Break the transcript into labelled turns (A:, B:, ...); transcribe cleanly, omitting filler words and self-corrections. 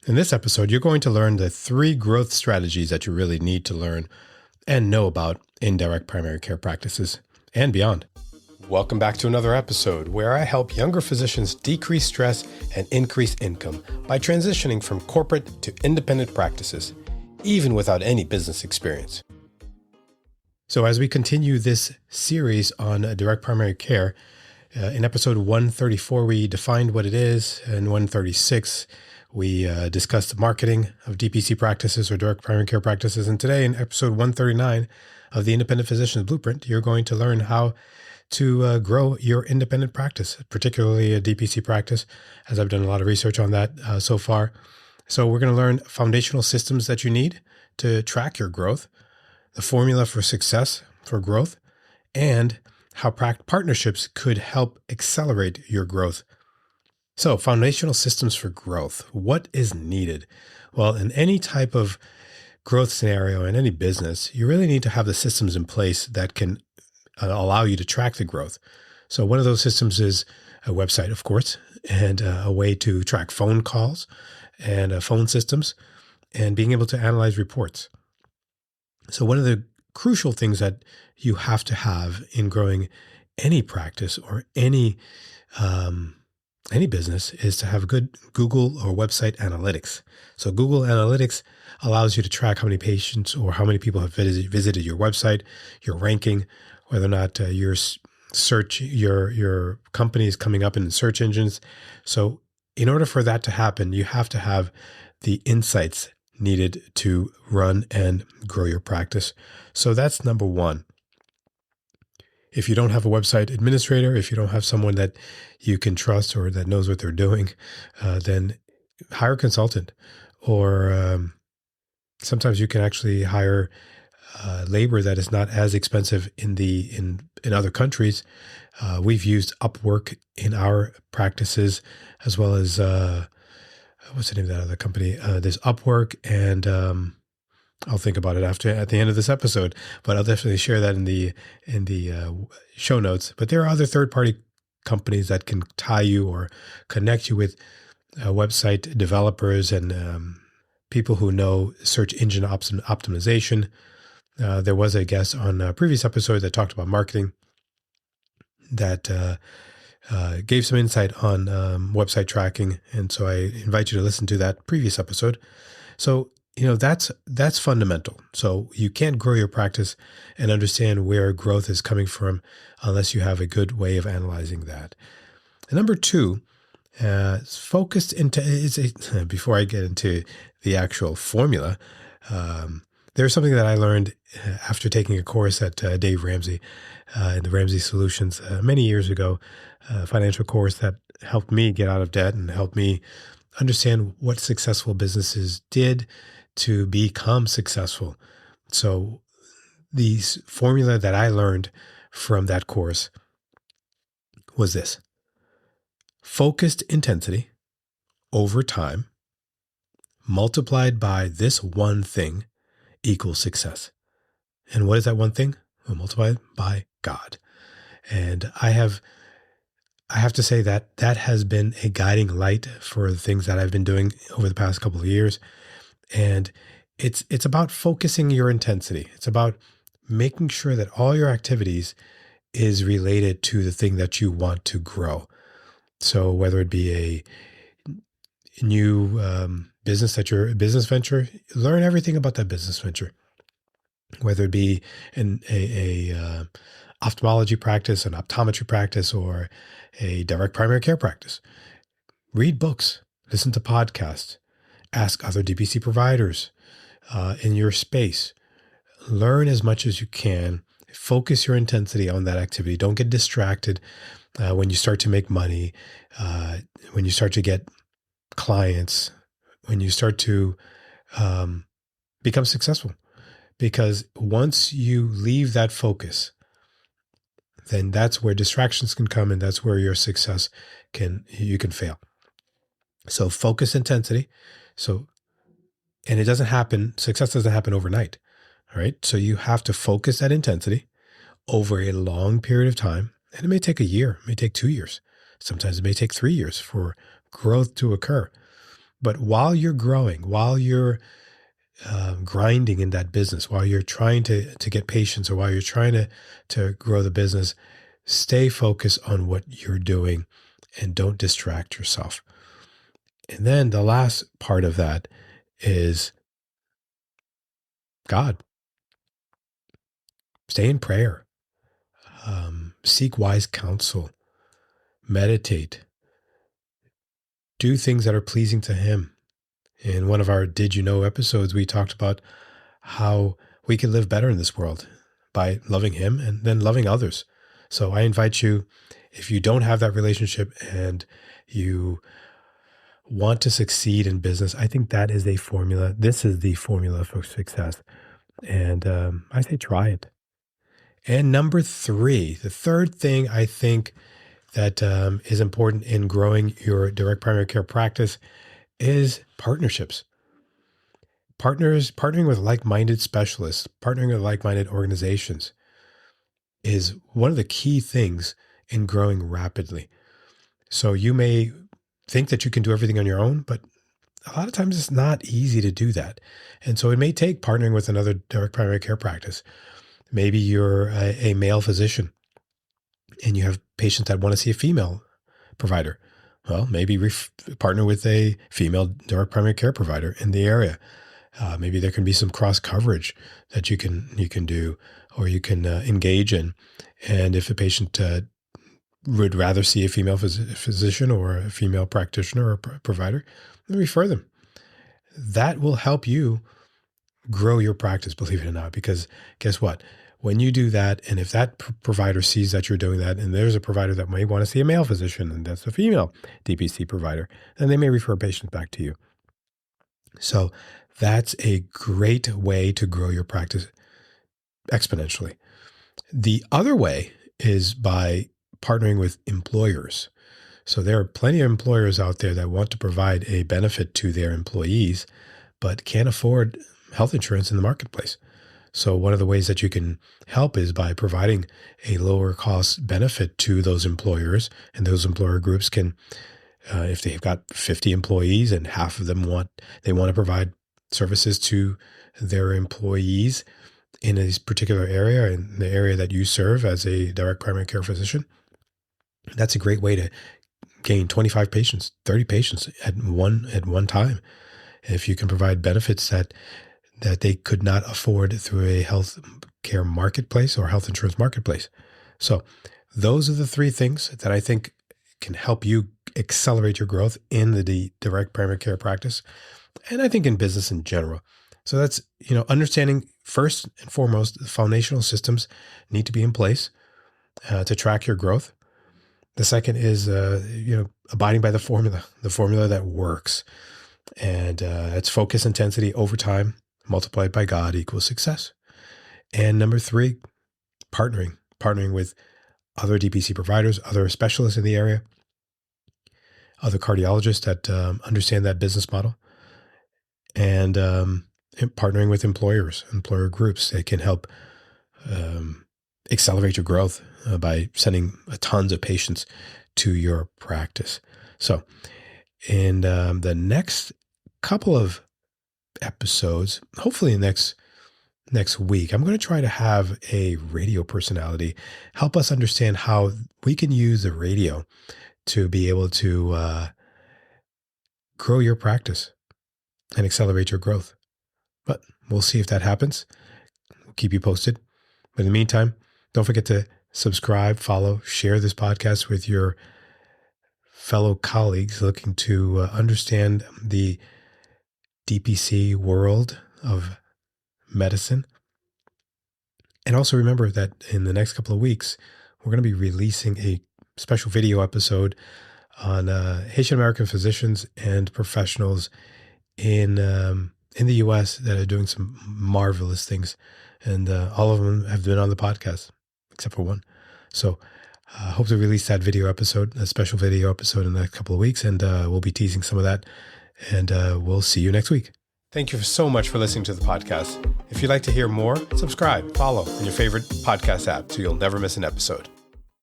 A: In this episode, you're going to learn the 3 growth strategies that you really need to learn and know about in direct primary care practices and beyond. Welcome back to another episode where I help younger physicians decrease stress and increase income by transitioning from corporate to independent practices, even without any business experience. So as we continue this series on direct primary care, in episode 134, we defined what it is, and 136, we discussed the marketing of DPC practices or direct primary care practices. And today in episode 139 of the Independent Physician's Blueprint, you're going to learn how to grow your independent practice, particularly a DPC practice, as I've done a lot of research on that so far. So we're going to learn foundational systems that you need to track your growth, the formula for success for growth, and how partnerships could help accelerate your growth. So foundational systems for growth. What is needed? Well, in any type of growth scenario in any business, you really need to have the systems in place that can allow you to track the growth. So one of those systems is a website, of course, and a way to track phone calls and phone systems and being able to analyze reports. So one of the crucial things that you have to have in growing any practice or any business is to have good Google or website analytics. So Google Analytics allows you to track how many patients or how many people have visited your website, your ranking, whether or not your company is coming up in the search engines. So in order for that to happen, you have to have the insights needed to run and grow your practice. So that's number one. If you don't have a website administrator, if you don't have someone that you can trust or that knows what they're doing, then hire a consultant. Or sometimes you can actually hire labor that is not as expensive in other countries. We've used Upwork in our practices, as well as what's the name of that other company? There's Upwork, and I'll think about it at the end of this episode. But I'll definitely share that in the show notes. But there are other third-party companies that can tie you or connect you with website developers and people who know search engine optimization. There was a guest on a previous episode that talked about marketing that gave some insight on website tracking. And so I invite you to listen to that previous episode. So, that's fundamental. So you can't grow your practice and understand where growth is coming from unless you have a good way of analyzing that. And number 2, focused into, before I get into the actual formula, there's something that I learned after taking a course at Dave Ramsey in the Ramsey Solutions many years ago, a financial course that helped me get out of debt and helped me understand what successful businesses did to become successful. So the formula that I learned from that course was this: focused intensity over time multiplied by this one thing equals success. And what is that one thing? Well, multiplied by God. And I have to say that has been a guiding light for the things that I've been doing over the past couple of years. And it's about focusing your intensity. It's about making sure that all your activities is related to the thing that you want to grow. So whether it be a new business venture, learn everything about that business venture. Whether it be in a ophthalmology practice, an optometry practice, or a direct primary care practice, read books, listen to podcasts, ask other DPC providers in your space. Learn as much as you can. Focus your intensity on that activity. Don't get distracted when you start to make money, when you start to get clients, when you start to become successful. Because once you leave that focus, then that's where distractions can come, and that's where your success you can fail. So focus intensity. And success doesn't happen overnight. All right. So you have to focus that intensity over a long period of time. And it may take a year, it may take 2 years. Sometimes it may take 3 years for growth to occur. But while you're growing, while you're grinding in that business, while you're trying to get patients, or while you're trying to grow the business, stay focused on what you're doing and don't distract yourself. And then the last part of that is God. Stay in prayer. Seek wise counsel. Meditate. Do things that are pleasing to Him. In one of our Did You Know episodes, we talked about how we can live better in this world by loving Him and then loving others. So I invite you, if you don't have that relationship and you want to succeed in business, I think that is a formula. This is the formula for success. And I say try it. And number 3, the third thing I think that is important in growing your direct primary care practice is partnerships. Partnering with like-minded specialists, partnering with like-minded organizations is one of the key things in growing rapidly. So you may think that you can do everything on your own, but a lot of times it's not easy to do that. And so it may take partnering with another direct primary care practice. Maybe you're a male physician and you have patients that want to see a female provider. Well, maybe partner with a female direct primary care provider in the area. Maybe there can be some cross coverage that you can do, or you can engage in. And if the patient would rather see a female physician or a female practitioner or provider, then refer them. That will help you grow your practice, believe it or not, because guess what? When you do that, and if that provider sees that you're doing that, and there's a provider that may want to see a male physician, and that's a female DPC provider, then they may refer patients back to you. So that's a great way to grow your practice exponentially. The other way is by partnering with employers. So there are plenty of employers out there that want to provide a benefit to their employees, but can't afford health insurance in the marketplace. So one of the ways that you can help is by providing a lower cost benefit to those employers, and those employer groups can, if they've got 50 employees and half of them want to provide services to their employees in a particular area, in the area that you serve as a direct primary care physician, that's a great way to gain 25 patients, 30 patients at one time. If you can provide benefits that they could not afford through a health care marketplace or health insurance marketplace. So those are the 3 things that I think can help you accelerate your growth in the direct primary care practice, and I think in business in general. So that's, understanding first and foremost, the foundational systems need to be in place to track your growth. The second is, abiding by the formula that works. And it's focus, intensity, over time, multiplied by God equals success. And number 3, partnering with other DPC providers, other specialists in the area, other cardiologists that understand that business model, and partnering with employer groups. They can help accelerate your growth by sending tons of patients to your practice. So in the next couple of episodes, hopefully next week, I'm going to try to have a radio personality help us understand how we can use the radio to be able to grow your practice and accelerate your growth. But we'll see if that happens. We'll keep you posted. But in the meantime, don't forget to subscribe, follow, share this podcast with your fellow colleagues looking to understand the DPC world of medicine. And also remember that in the next couple of weeks, we're going to be releasing a special video episode on Haitian American physicians and professionals in the U.S. that are doing some marvelous things. And all of them have been on the podcast, except for one. So I hope to release that video episode, a special video episode in the next couple of weeks. And we'll be teasing some of that. And we'll see you next week. Thank you so much for listening to the podcast. If you'd like to hear more, subscribe, follow in your favorite podcast app so you'll never miss an episode.